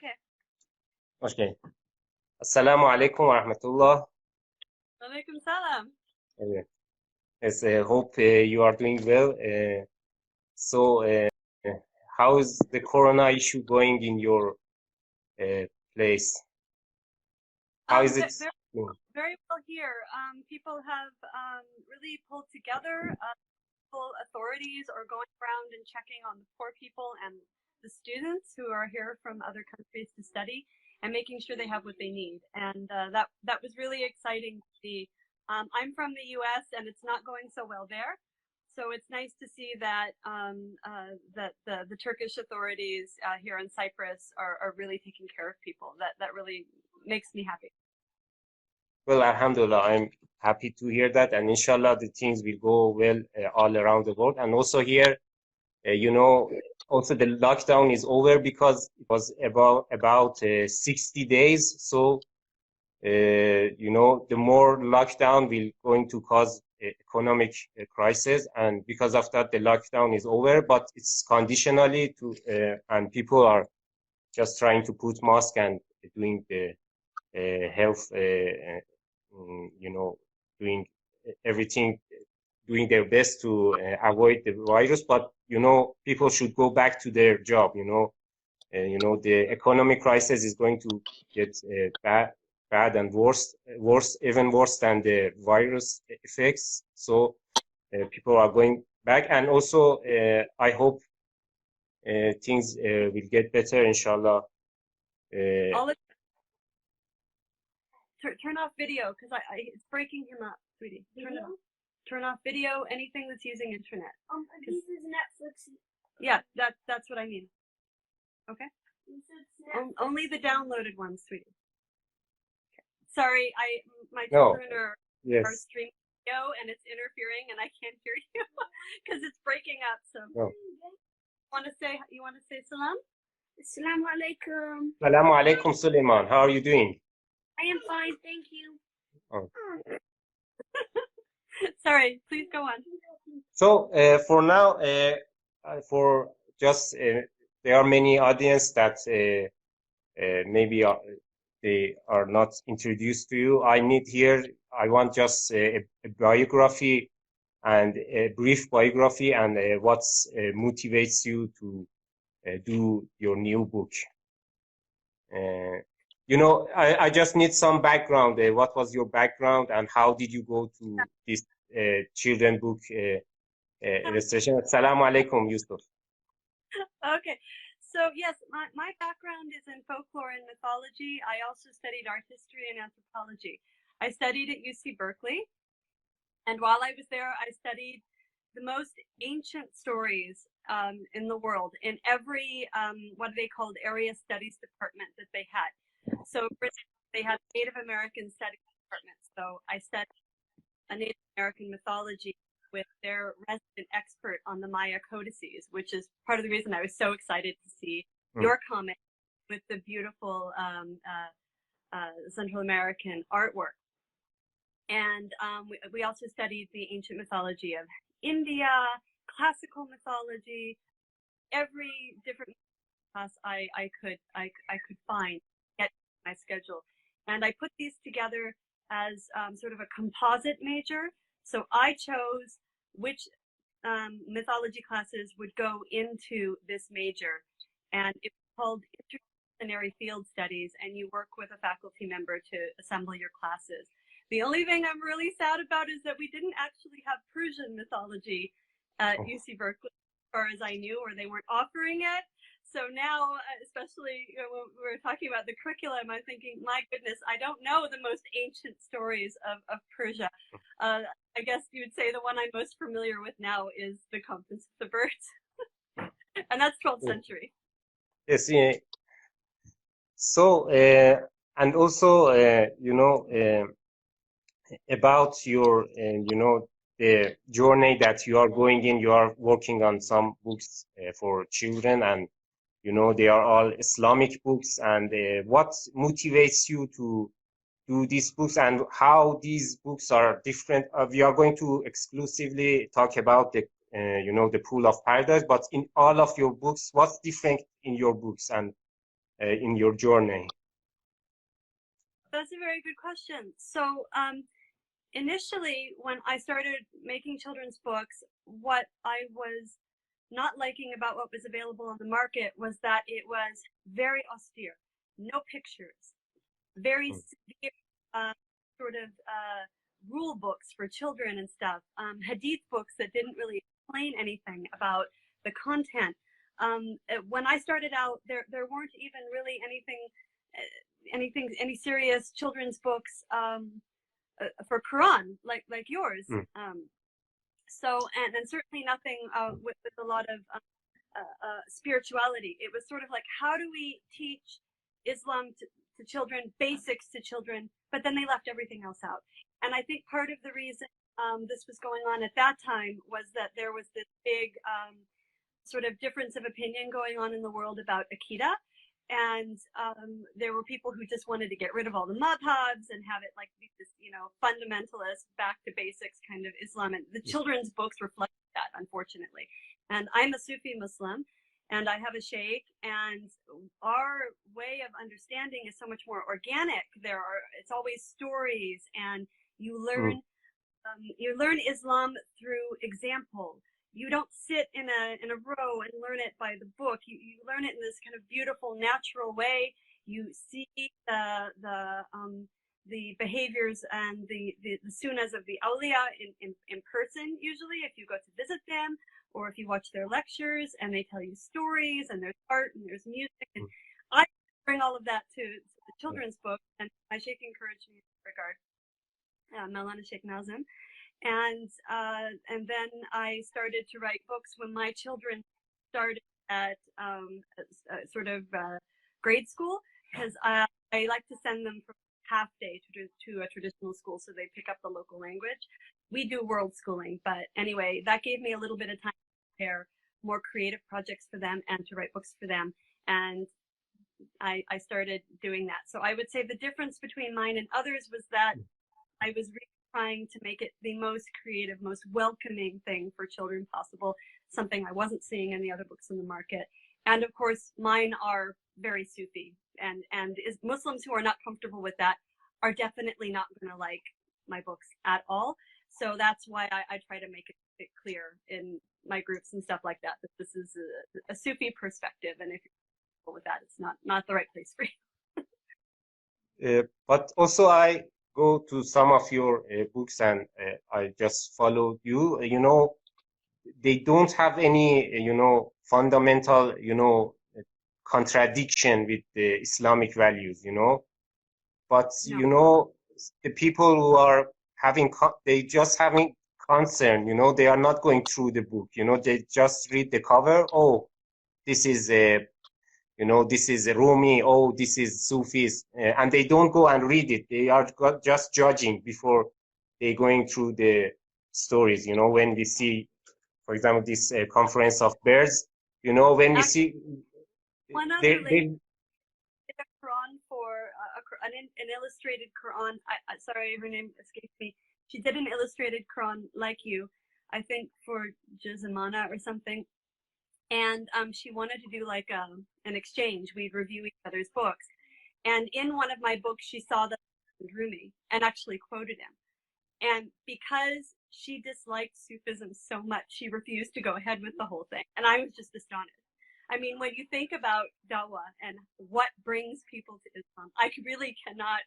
Okay. Okay. Assalamu alaikum wa rahmatullah. Alaikum salam. Yes, hope you are doing well. So, how is the corona issue going in your place? How is it? Very well here. People have really pulled together. Authorities are going around and checking on the poor people and the students who are here from other countries to study and making sure they have what they need. And that was really exciting to see. I'm from the US and it's not going so well there. So it's nice to see that that the Turkish authorities here in Cyprus are really taking care of people. That really makes me happy. Well, alhamdulillah, I'm happy to hear that, and inshallah the things will go well all around the world. And also here, also the lockdown is over because it was about 60 days. So, the more lockdown will going to cause economic crisis, and because of that, the lockdown is over. But it's conditionally to, and people are just trying to put mask and doing the health. Doing everything, doing their best to avoid the virus. But people should go back to their job. The economic crisis is going to get bad and worse, even worse than the virus effects. So people are going back, and also I hope things will get better, inshallah. Turn off video because it's breaking him up, sweetie. Turn off video. Anything that's using internet. This is Netflix. Yeah, that's what I mean. Okay. Only the downloaded ones, sweetie. Okay. Sorry, my children are streaming video and it's interfering and I can't hear you because it's breaking up. So, you want to say salam? Assalamu alaikum. Assalamu alaikum, Suleiman. How are you doing? I am fine, thank you. Oh. Sorry, please go on. So for now, for just there are many audience that maybe they are not introduced to you. I want just a biography and a brief biography and what motivates you to do your new book. I just need some background. What was your background and how did you go to this children book illustration? Assalamu alaikum, Yusuf. Okay. So yes, my background is in folklore and mythology. I also studied art history and anthropology. I studied at UC Berkeley. And while I was there, I studied the most ancient stories in the world in every, what they called area studies department that they had. So they had Native American studies department. So I studied a Native American mythology with their resident expert on the Maya codices, which is part of the reason I was so excited to see your comment with the beautiful Central American artwork. And we also studied the ancient mythology of India, classical mythology, every different class I could find at my schedule. And I put these together as sort of a composite major. So I chose which mythology classes would go into this major. And it's called Interdisciplinary Field Studies, and you work with a faculty member to assemble your classes. The only thing I'm really sad about is that we didn't actually have Persian mythology at UC Berkeley, as far as I knew, or they weren't offering it. So now, especially when we were talking about the curriculum, I'm thinking, my goodness, I don't know the most ancient stories of Persia. I guess you would say the one I'm most familiar with now is the Conference of the Birds. And that's 12th century. Yes, yeah. So, and also, about your, the journey that you are going in, you are working on some books for children, and, they are all Islamic books. And what motivates you to do these books and how these books are different? We are going to exclusively talk about the, the Pool of Paradise, but in all of your books, what's different in your books? And in your journey? That's a very good question. So initially, when I started making children's books, what I was not liking about what was available on the market was that it was very austere, no pictures, very severe sort of rule books for children and stuff, hadith books that didn't really explain anything about the content. When I started out, there weren't even really any serious children's books for Quran like yours. So and certainly nothing with a lot of spirituality. It was sort of like, how do we teach Islam to children, basics to children, but then they left everything else out. And I think part of the reason this was going on at that time was that there was this big sort of difference of opinion going on in the world about Aqidah. And there were people who just wanted to get rid of all the madhabs and have it like this, fundamentalist, back to basics kind of Islam. And the children's books reflect that, unfortunately. And I'm a Sufi Muslim, and I have a sheikh, and our way of understanding is so much more organic. It's always stories, and you learn Islam through example. You don't sit in a row and learn it by the book. You learn it in this kind of beautiful, natural way. You see the behaviors and the sunnahs of the awliya in person, usually, if you go to visit them, or if you watch their lectures and they tell you stories, and there's art and there's music. And I bring all of that to the children's book, and my sheikh encouraged me in that regard, Maulana Sheikh Nazim. And then I started to write books when my children started at sort of grade school, because I like to send them from half day to a traditional school so they pick up the local language. We do world schooling, but anyway, that gave me a little bit of time to prepare more creative projects for them and to write books for them. And I started doing that. So I would say the difference between mine and others was that I was really trying to make it the most creative, most welcoming thing for children possible, something I wasn't seeing in the other books in the market. And of course, mine are very Sufi, and Muslims who are not comfortable with that are definitely not going to like my books at all. So that's why I try to make it clear in my groups and stuff like that this is a Sufi perspective, and if you're comfortable with that, it's not the right place for you. But also I go to some of your books, and I just followed you. They don't have any, fundamental, contradiction with the Islamic values, But, No. The people who are they just having concern, they are not going through the book, they just read the cover. Oh, this is this is Rumi, oh, this is Sufis, and they don't go and read it. They are just judging before they going through the stories. When we see, for example, this conference of birds, when we see one other lady did a Quran for an illustrated Quran. Sorry, her name escapes me. She did an illustrated Quran like you, I think for Jazamana or something. And she wanted to do like an exchange. We'd review each other's books. And in one of my books, she saw that Rumi and actually quoted him. And because she disliked Sufism so much, she refused to go ahead with the whole thing. And I was just astonished. I mean, when you think about dawah and what brings people to Islam, I really cannot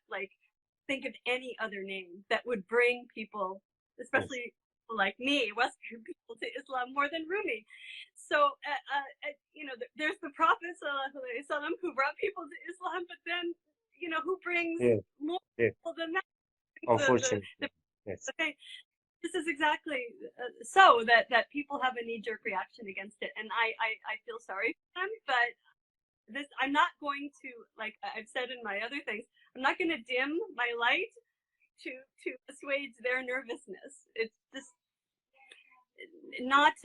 think of any other name that would bring people, especially people like me, Western people, to Islam more than Rumi. So, there's the Prophet ﷺ who brought people to Islam, but then, who brings more people than that? Unfortunately, yes. Okay. This is exactly so that people have a knee-jerk reaction against it, and I feel sorry for them. But I'm not going to, like I've said in my other things, I'm not going to dim my light to assuage their nervousness. It's just not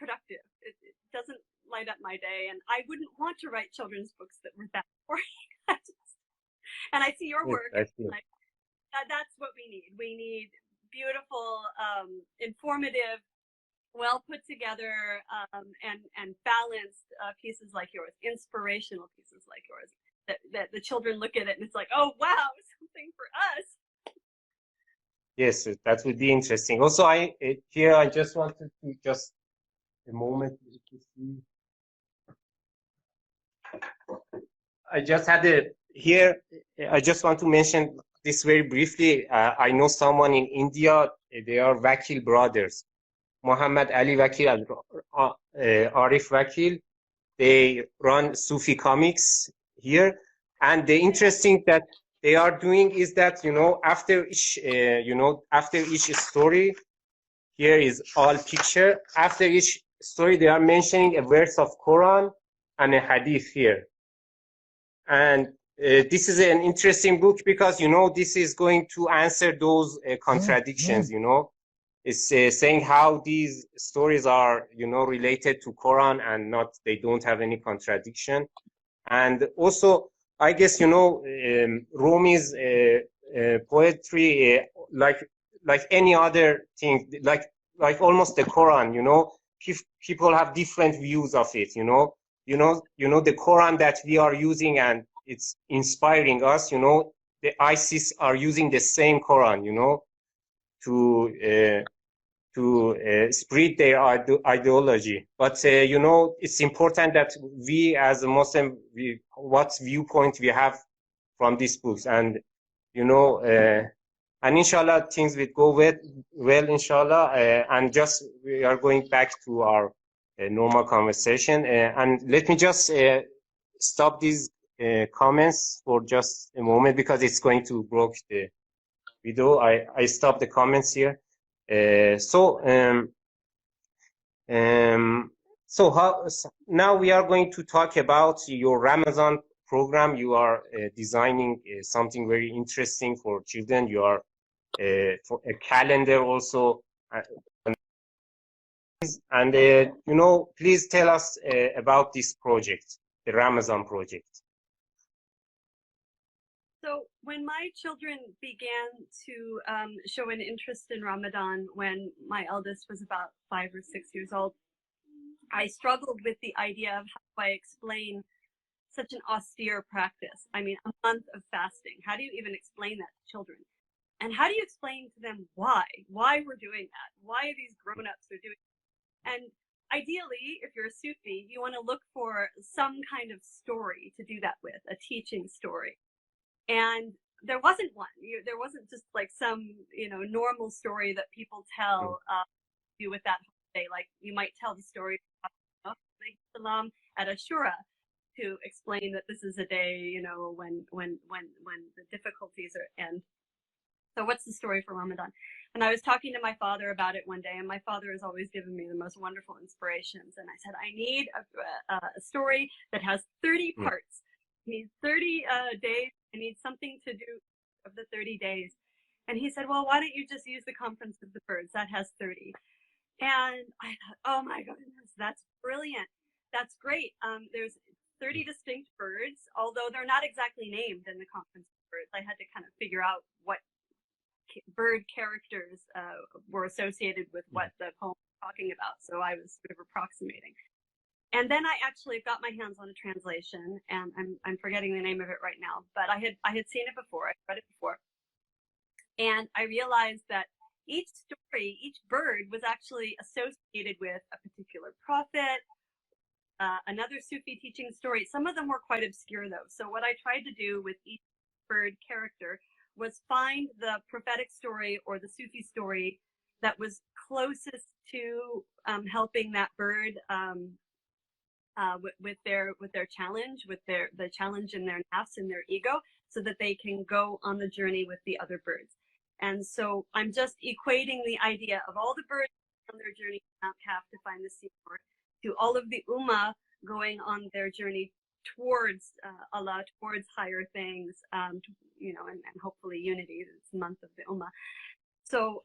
productive. It doesn't light up my day, and I wouldn't want to write children's books that were that boring. And I see your work. Yes, That's what we need. We need beautiful, informative well put together and balanced pieces like yours, inspirational pieces like yours, that the children look at it and it's like, oh wow, something for us. Yes, that would be interesting. Also, here I just wanted to just a moment to see. I just had here. I just want to mention this very briefly. I know someone in India. They are Vakil brothers, Muhammad Ali Vakil and Arif Vakil. They run Sufi comics here, and the interesting that they are doing is that after each story, here is all picture. After each story, they are mentioning a verse of Quran and a hadith here. And this is an interesting book because, this is going to answer those contradictions, It's saying how these stories are, related to Quran and they don't have any contradiction. And also, I guess, Rumi's poetry, like any other thing, like almost the Quran, people have different views of it, the Quran that we are using and it's inspiring us, the ISIS are using the same Quran, to spread their ideology. But, it's important that we as a Muslim, what viewpoint we have from these books. And, and inshallah, things will go well, inshallah. And just, we are going back to our normal conversation. And let me just stop these comments for just a moment because it's going to block the video. I stop the comments here. So now we are going to talk about your Ramadan program. You are designing something very interesting for children. You are for a calendar also. And, please tell us about this project, the Ramadan project. So when my children began to show an interest in Ramadan when my eldest was about 5 or 6 years old, I struggled with the idea of how do I explain such an austere practice. I mean, a month of fasting. How do you even explain that to children? And how do you explain to them why we're doing that? Why these grown-ups are doing it? And ideally, if you're a Sufi, you want to look for some kind of story to do that with, a teaching story. And there wasn't one. There wasn't just like some, normal story that people tell you with that holiday. Like you might tell the story of Salam at Ashura to explain that this is a day, when the difficulties end. So what's the story for Ramadan? And I was talking to my father about it one day, and my father has always given me the most wonderful inspirations. And I said, I need a story that has 30 parts. I need 30 days. I need something to do of the 30 days. And he said, well, why don't you just use the Conference of the Birds? That has 30. And I thought, oh my goodness, that's brilliant. That's great. There's 30 distinct birds, although they're not exactly named in the Conference of Birds. I had to kind of figure out what bird characters were associated with what the poem was talking about. So I was sort of approximating. And then I actually got my hands on a translation, and I'm forgetting the name of it right now, but I had seen it before. I read it before. And I realized that each story, each bird was actually associated with a particular prophet, another Sufi teaching story. Some of them were quite obscure though. So what I tried to do with each bird character was find the prophetic story or the Sufi story that was closest to helping that bird with their challenge, with the challenge in their nafs and their ego, so that they can go on the journey with the other birds. And so I'm just equating the idea of all the birds on their journey to Mount Kaf to find the seaport, to all of the Ummah going on their journey towards Allah, towards higher things, and hopefully unity. It's the month of the Ummah. So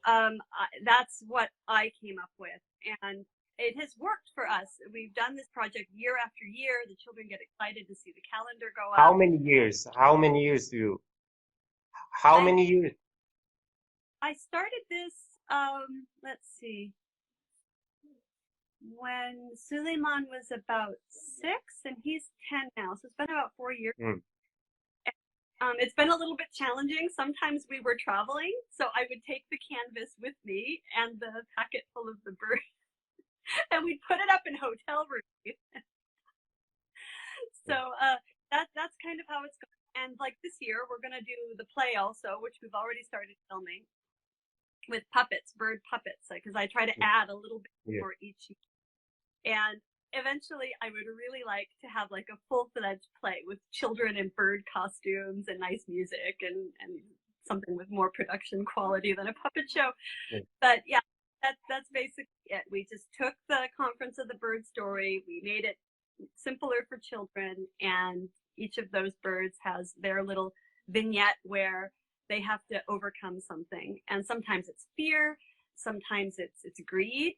that's what I came up with, and it has worked for us. We've done this project year after year. The children get excited to see the calendar go up. How many years? How many years do you? How many years? I started this, let's see, when Suleiman was about 6, and he's 10 now, so it's been about 4 years. It's been a little bit challenging. Sometimes we were traveling, so I would take the canvas with me and the packet full of the birds, and we'd put it up in hotel rooms. So that's kind of how it's going. And like this year, we're going to do the play also, which we've already started filming with puppets, bird puppets, because I try to add a little bit for each. And eventually, I would really like to have like a full-fledged play with children in bird costumes and nice music and something with more production quality than a puppet show. But yeah, that's basically it. We just took the Conference of the Bird story, we made it simpler for children, and each of those birds has their little vignette where they have to overcome something. And sometimes it's fear, sometimes it's greed,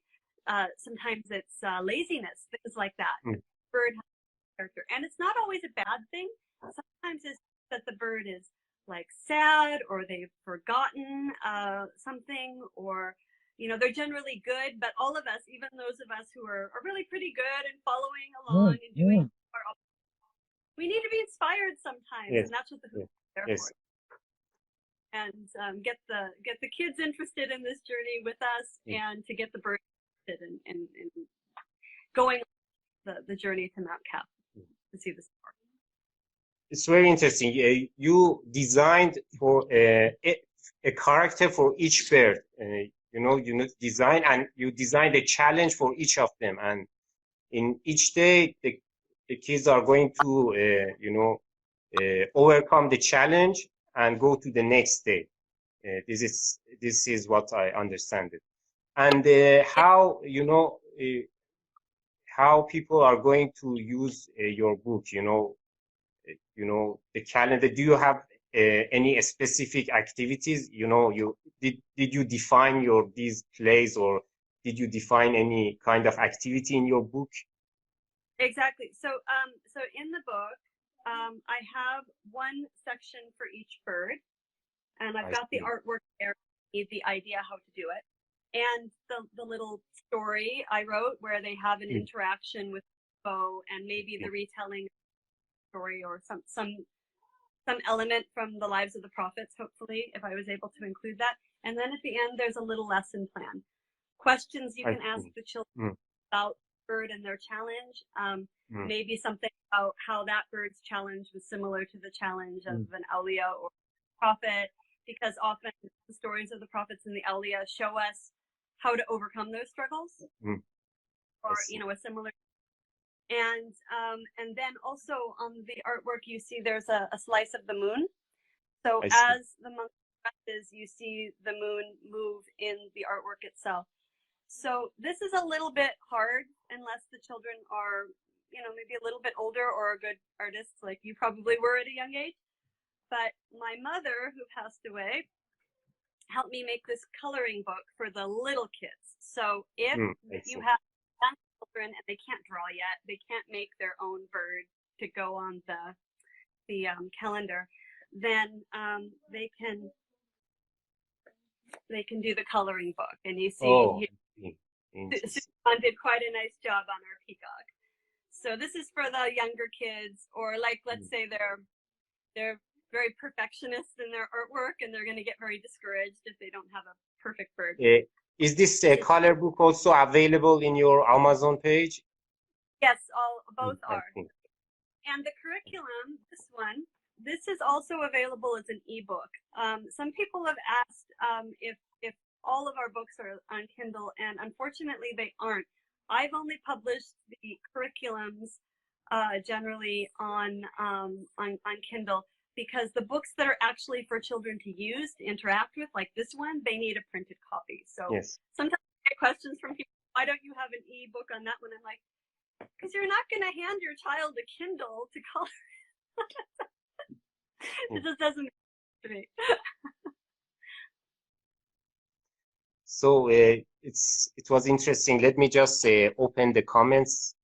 sometimes it's laziness, things like that. Bird has a character, and it's not always a bad thing. Sometimes it's that the bird is like sad, or they've forgotten something, or they're generally good. But all of us, even those of us who are really pretty good and following along and doing we need to be inspired sometimes, and that's what the Hoop is there for. And get the kids interested in this journey with us, and to get the birds interested in going the journey to Mount Cap to see the star. It's very interesting. You designed for a character for each bird. You design, and you designed a challenge for each of them, and in each day the kids are going to overcome the challenge and go to the next day. This is what I understand it. And how people are going to use your book, the calendar. Do you have any specific activities? Did you define these plays, or did you define any kind of activity in your book? Exactly. So in the book, I have one section for each bird, and I've got the artwork there, the idea how to do it, and the little story I wrote where they have an interaction with the bow, and maybe the retelling story, or some element from the lives of the prophets, hopefully, if I was able to include that. And then at the end, there's a little lesson plan. Questions you can ask the children about the bird and their challenge. Maybe something about how that bird's challenge was similar to the challenge of an awliya or prophet, because often the stories of the prophets and the awliya show us how to overcome those struggles, or a similar. And then also on the artwork, you see there's a slice of the moon. So as the monk progresses, you see the moon move in the artwork itself. So this is a little bit hard unless the children are, maybe a little bit older or a good artist, like you probably were at a young age. But my mother, who passed away, helped me make this coloring book for the little kids. So if you have young children and they can't draw yet, they can't make their own bird to go on the calendar, then they can do the coloring book. And you see Susan did quite a nice job on our peacock. So this is for the younger kids, or like, let's say they're very perfectionist in their artwork, and they're going to get very discouraged if they don't have a perfect bird. Is this color book also available in your Amazon page? Yes, both are. And the curriculum, this is also available as an ebook. Some people have asked if all of our books are on Kindle, and unfortunately they aren't. I've only published the curriculums generally on Kindle, because the books that are actually for children to use, to interact with, like this one, they need a printed copy. So sometimes I get questions from people, why don't you have an e-book on that one? I'm like, because you're not going to hand your child a Kindle to color. It just doesn't make sense to me. So it was interesting. Let me just open the comments.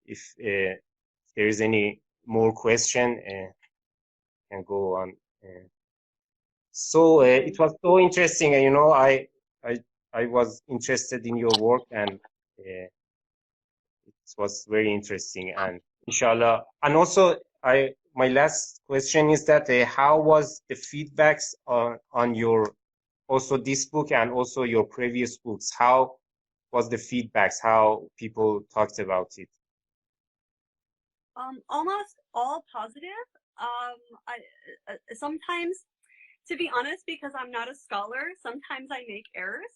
If there is any more question, can go on. So it was so interesting. I I was interested in your work, and it was very interesting. And inshallah, and also my last question is that how was the feedbacks on your also this book and also your previous books? How was the feedbacks? How people talked about it? Almost all positive. I sometimes, to be honest, because I'm not a scholar, sometimes I make errors.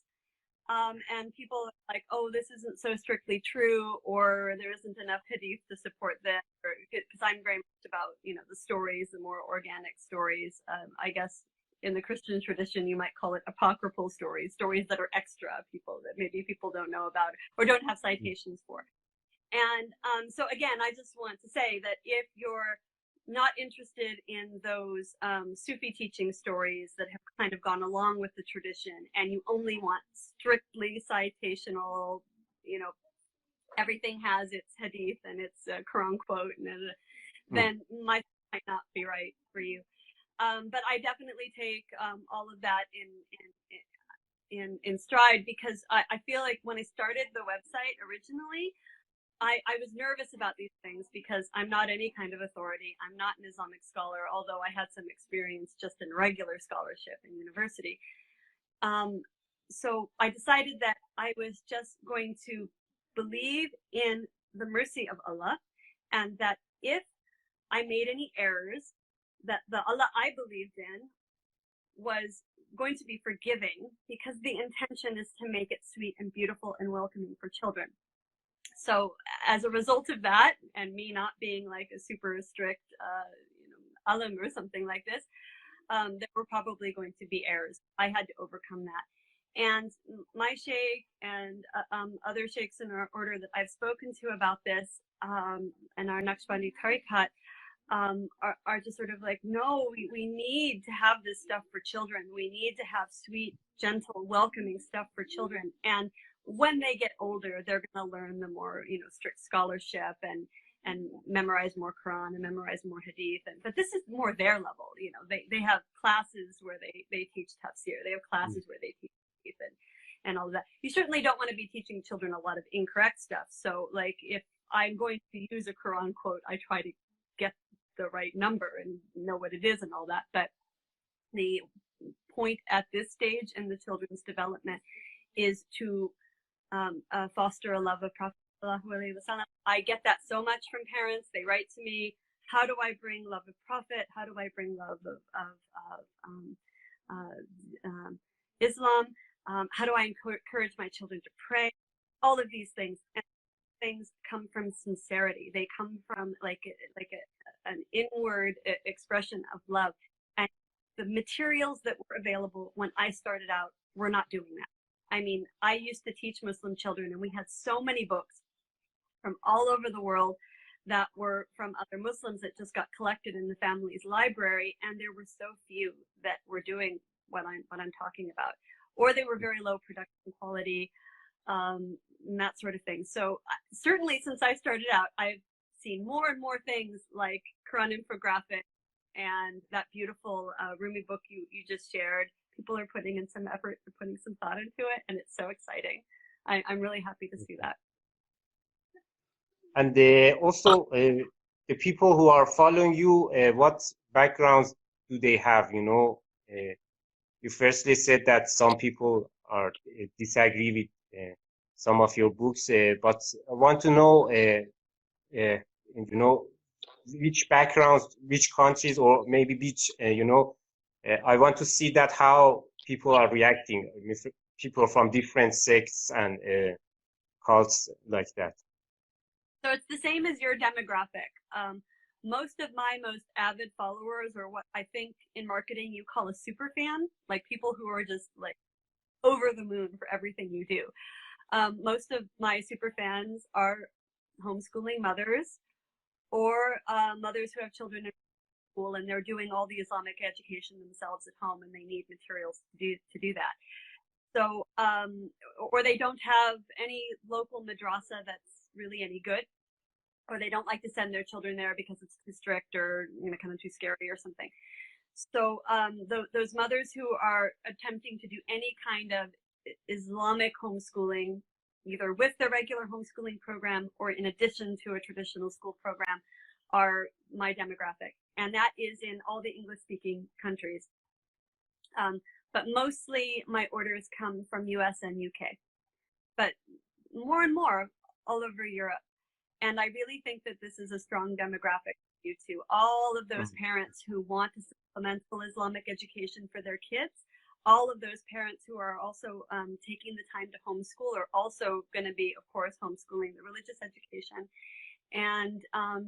And people are like, oh, this isn't so strictly true, or there isn't enough hadith to support this, because I'm very much about, the stories, the more organic stories. I guess in the Christian tradition, you might call it apocryphal stories, stories that are extra, that maybe people don't know about or don't have citations for. And so again, I just want to say that if you're not interested in those Sufi teaching stories that have kind of gone along with the tradition, and you only want strictly citational, everything has its hadith and its Quran quote, and then might not be right for you. But I definitely take all of that in stride, because I feel like when I started the website originally, I was nervous about these things because I'm not any kind of authority. I'm not an Islamic scholar, although I had some experience just in regular scholarship in university. So I decided that I was just going to believe in the mercy of Allah, and that if I made any errors, that the Allah I believed in was going to be forgiving, because the intention is to make it sweet and beautiful and welcoming for children. So as a result of that, and me not being like a super strict, alim or something like this, there were probably going to be errors. I had to overcome that. And my sheikh and other sheikhs in our order that I've spoken to about this, and our Naqshbandi Tariqat, are just sort of like, no, we need to have this stuff for children. We need to have sweet, gentle, welcoming stuff for children. And when they get older, they're going to learn the more, strict scholarship and memorize more Quran and memorize more Hadith. But this is more their level. They have classes where they teach tafsir. They have classes where they teach Hadith and all of that. You certainly don't want to be teaching children a lot of incorrect stuff. So, like, if I'm going to use a Quran quote, I try to get the right number and know what it is and all that. But the point at this stage in the children's development is to foster a love of Prophet. I get that so much from parents. They write to me, how do I bring love of Prophet? How do I bring love of Islam? How do I encourage my children to pray? All of these things. And things come from sincerity. They come from an inward expression of love. And the materials that were available when I started out were not doing that. I mean, I used to teach Muslim children, and we had so many books from all over the world that were from other Muslims that just got collected in the family's library, and there were so few that were doing what I'm talking about, or they were very low production quality, and that sort of thing. So certainly, since I started out, I've seen more and more things like Quran infographic and that beautiful Rumi book you just shared. People are putting in some effort, they're putting some thought into it, and it's so exciting. I'm really happy to see that. And also, the people who are following you, what backgrounds do they have? You firstly said that some people are disagree with some of your books, but I want to know, which backgrounds, which countries, or maybe which, I want to see that how people are reacting, people from different sects and cults like that. So it's the same as your demographic. Most of my most avid followers are what I think in marketing you call a super fan, like people who are just like over the moon for everything you do. Most of my super fans are homeschooling mothers, or mothers who have children in school and they're doing all the Islamic education themselves at home, and they need materials to do that. So, or they don't have any local madrasa that's really any good, or they don't like to send their children there because it's too strict or kind of too scary or something. So those mothers who are attempting to do any kind of Islamic homeschooling, either with the regular homeschooling program or in addition to a traditional school program, are my demographic. And that is in all the English-speaking countries. But mostly my orders come from US and UK, but more and more all over Europe. And I really think that this is a strong demographic for you too. All of those parents who want to supplement Islamic education for their kids, all of those parents who are also taking the time to homeschool are also going to be, of course, homeschooling the religious education. And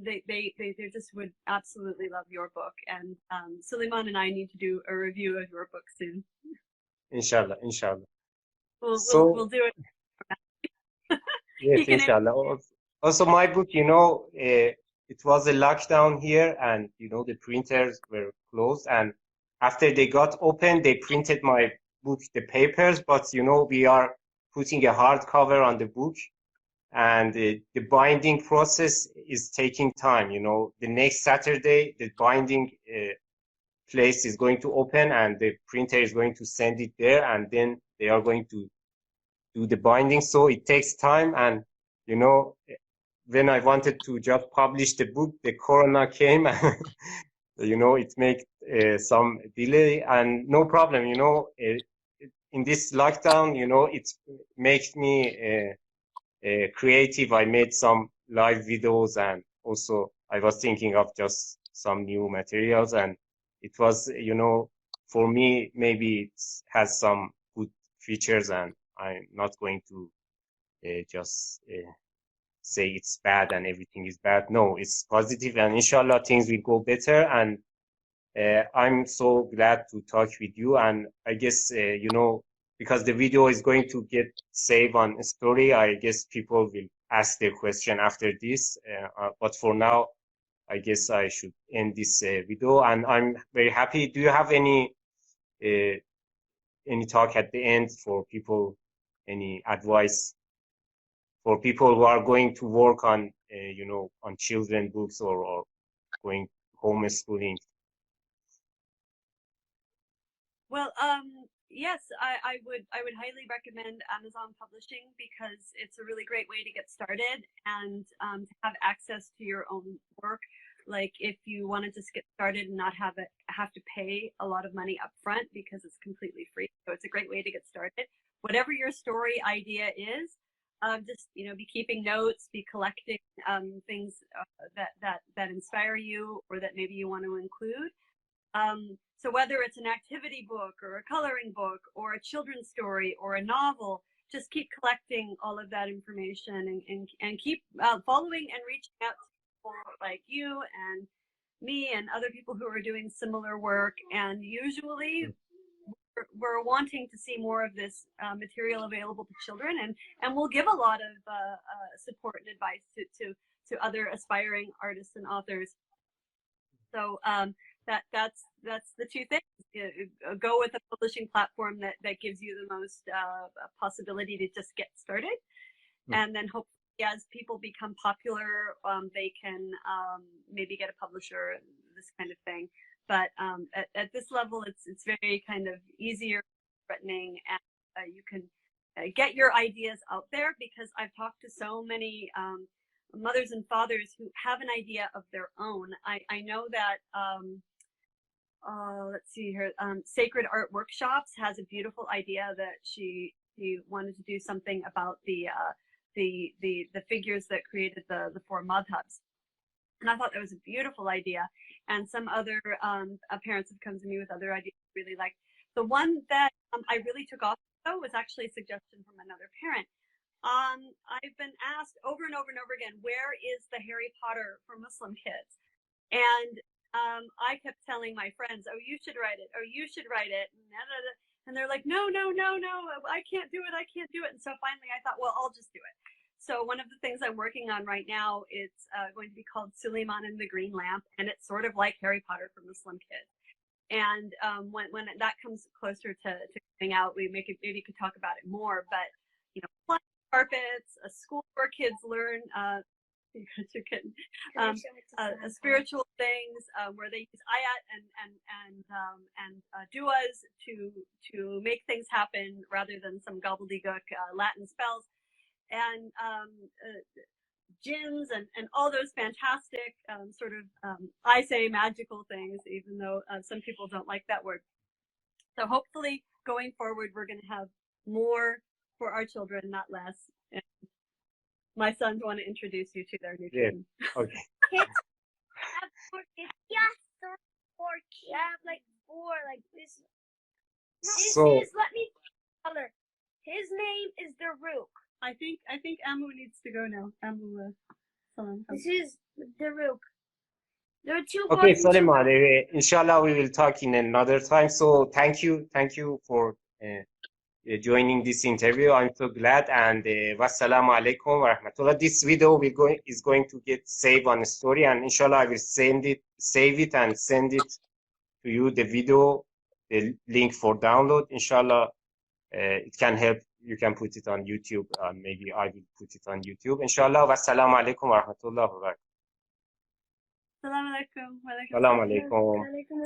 they just would absolutely love your book. And Suleiman and I need to do a review of your book soon. Inshallah, inshallah. We'll do it. Yes, inshallah. Also, my book, it was a lockdown here, and the printers were closed. And after they got open, they printed my book, the papers. But we are putting a hardcover on the book, and the binding process is taking time. The next Saturday, the binding place is going to open, and the printer is going to send it there, and then they are going to do the binding. So it takes time, and when I wanted to just publish the book, the corona came. It made some delay, and no problem. In this lockdown, it makes me creative. I made some live videos, and also I was thinking of just some new materials, and it was, for me, maybe it has some good features, and I'm not going to just say it's bad and everything is bad. No, it's positive, and inshallah things will go better. And I'm so glad to talk with you. And I guess, because the video is going to get saved on a story, I guess people will ask their question after this. But for now, I guess I should end this video. And I'm very happy. Do you have any talk at the end for people, any advice for people who are going to work on, on children books or going homeschooling? Well, yes, I would highly recommend Amazon Publishing, because it's a really great way to get started and to have access to your own work. Like if you want to just get started and not have to pay a lot of money up front, because it's completely free. So it's a great way to get started. Whatever your story idea is, just be keeping notes, be collecting things that inspire you or that maybe you want to include. So whether it's an activity book or a coloring book or a children's story or a novel, just keep collecting all of that information and keep following and reaching out to people like you and me and other people who are doing similar work. And usually we're wanting to see more of this material available to children, and we'll give a lot of support and advice to other aspiring artists and authors. So that's the two things. Go with a publishing platform that gives you the most possibility to just get started, and then hopefully as people become popular, they can maybe get a publisher, this kind of thing. But at this level, it's very kind of easier, threatening, and you can get your ideas out there, because I've talked to so many mothers and fathers who have an idea of their own. I know that let's see here, Sacred Art Workshops has a beautiful idea that she wanted to do something about the figures that created the four madhabs. And I thought that was a beautiful idea. And some other parents have come to me with other ideas I really liked. The one that I really took off, though, was actually a suggestion from another parent. I've been asked over and over and over again, where is the Harry Potter for Muslim kids? And I kept telling my friends, oh, you should write it. Oh, you should write it. And they're like, no, I can't do it. I can't do it. And so finally I thought, well, I'll just do it. So one of the things I'm working on right now is going to be called Suleiman and the Green Lamp, and it's sort of like Harry Potter for Muslim kids. And when that comes closer to coming out, we maybe could talk about it more. But flying carpets, a school where kids learn You got your kitten. Can I show it to Spiritual things where they use ayat and duas to make things happen rather than some gobbledygook Latin spells, and jinns and all those fantastic sort of I say magical things, even though some people don't like that word. So hopefully going forward we're going to have more for our children, not less. And my sons want to introduce you to their new kitten. Okay. Kids have 4 kids. Yes, 4 kids. I have like 4 like this. This So is, let me color. His name is Daruk. I think Amu needs to go now. Amu, salam. This is Daruk. There are 2 okay, boys and 2 Suleiman, girls. inshallah we will talk in another time. So thank you for joining this interview. I'm so glad, and wassalamu alaikum wa rahmatullah. This video is going to get saved on a story, and inshallah I will save it and send it to you, the video, the link for download. Inshallah, it can help. You can put it on YouTube. Maybe I will put it on YouTube. Inshallah. Wassalamu alaikum wa rahmatullah wa barakatuh. Salam alaikum. Wa alaikum Salam salam. alaikum. Alaikum